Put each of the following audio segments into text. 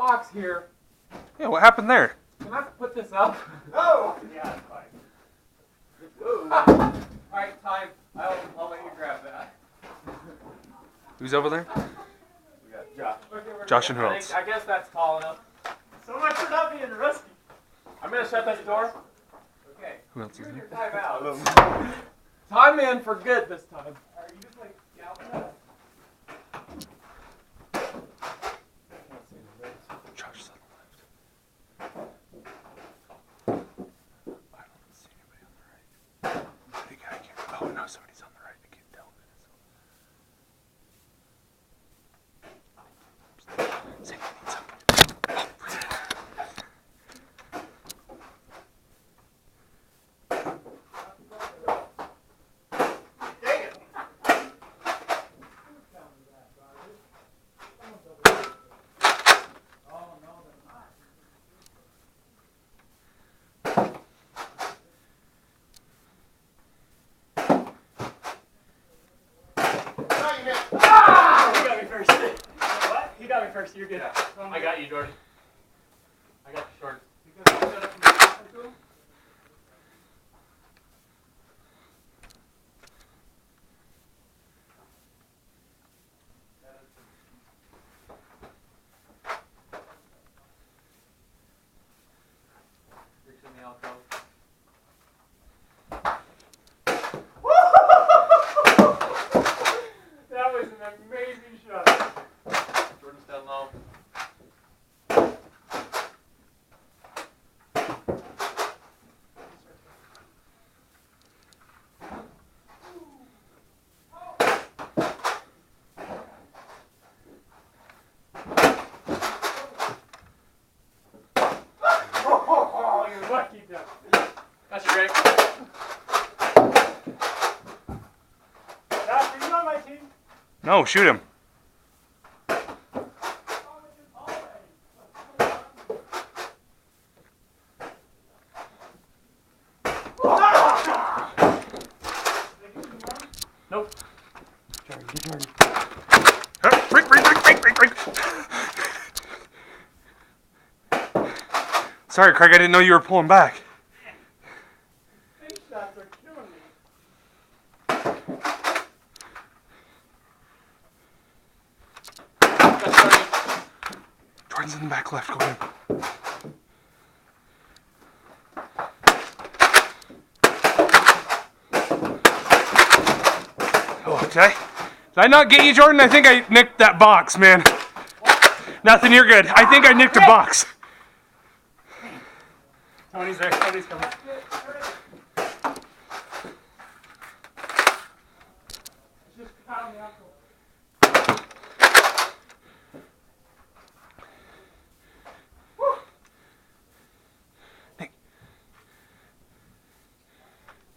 box here. Yeah, what happened there? Can I put this up? Oh! Yeah, it's fine. Whoa. Alright, time. I'll let you grab that. Who's over there? We got Josh. Josh and who else? I guess that's tall enough. So much for not being rusty. I'm gonna shut this door. Okay. Who else is You're in your there? timeout. Time in for good this time. Are you just like scalping us? Josh's on the left. I don't see anybody on the right. I think I can't. Oh no, somebody's on the right. I can't tell who it is. Say you need something. First, you're good. Yeah. I got you, Jordan. I got the shorts. Reach in the alcove. That was an amazing shot. Jordan's down low. Oh, you're lucky, Doug. That's your break. Josh, are you on my team? No, shoot him. Nope. Break. Sorry, Craig, I didn't know you were pulling back. These shots are killing me. Jordan's in the back left, go in. Oh, did I not get you, Jordan? I think I nicked that box, man. Nothing, you're good. I think I nicked a box. Tony's there. Tony's coming. Just pound the apple. Nick.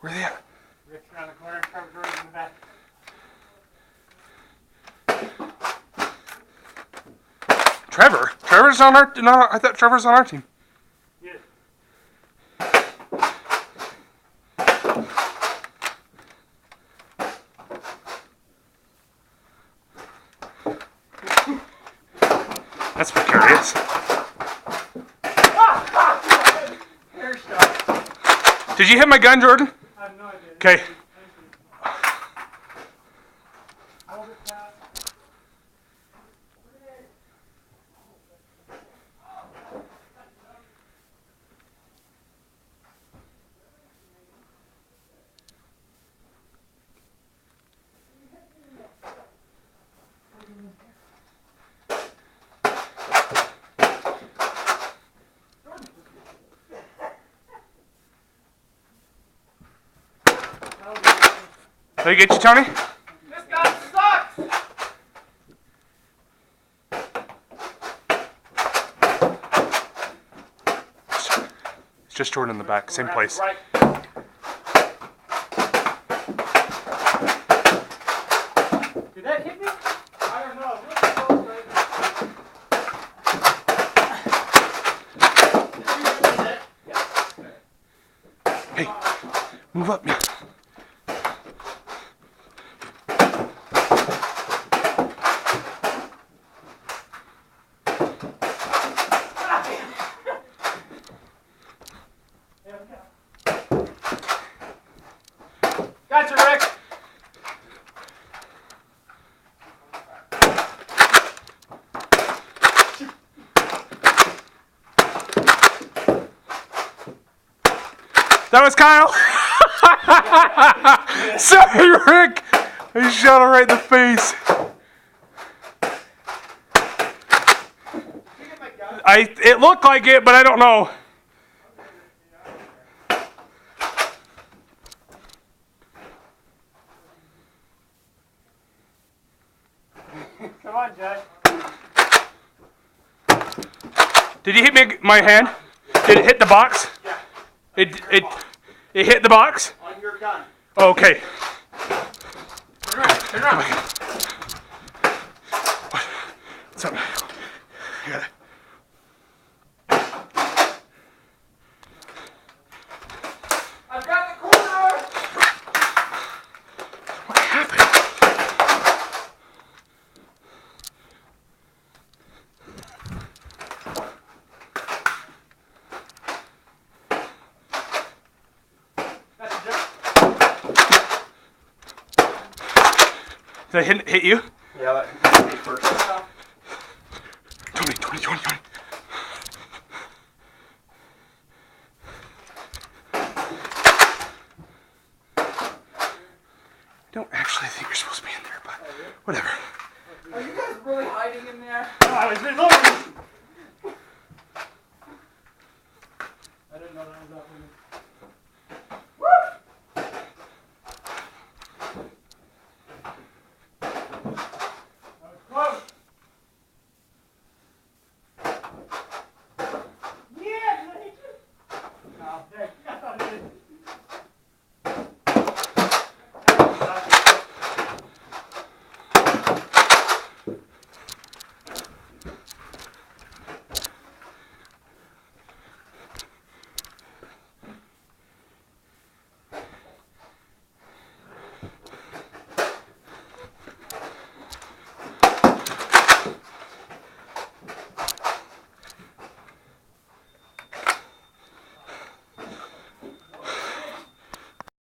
Where are they at? Rick's around the corner. Trevor Jordan's in the back. Trevor? Trevor's on our... No, I thought Trevor's on our team. Yes. That's precarious. Hair shot. Did you hit my gun, Jordan? I have no idea. Okay. Hold it fast. Did I get you, Tony? This guy sucks! It's just Jordan in the back, same place. Right. Did that hit me? I don't know. Hey, move up. That was Kyle. Sorry, Rick. I shot her right in the face. It looked like it, but I don't know. Come on, Judge. Did you hit my hand? Did it hit the box? Yeah. It hit the box? On your gun. Okay. Turn around. Turn around. What's up? You got it. I've got the corner. What happened? That's a jump. Did I hit you? Yeah, that hit me first. Tony. I don't actually think you're supposed to be in there, but whatever. Are you guys really hiding in there? No, I was reloading. I didn't know that was happening.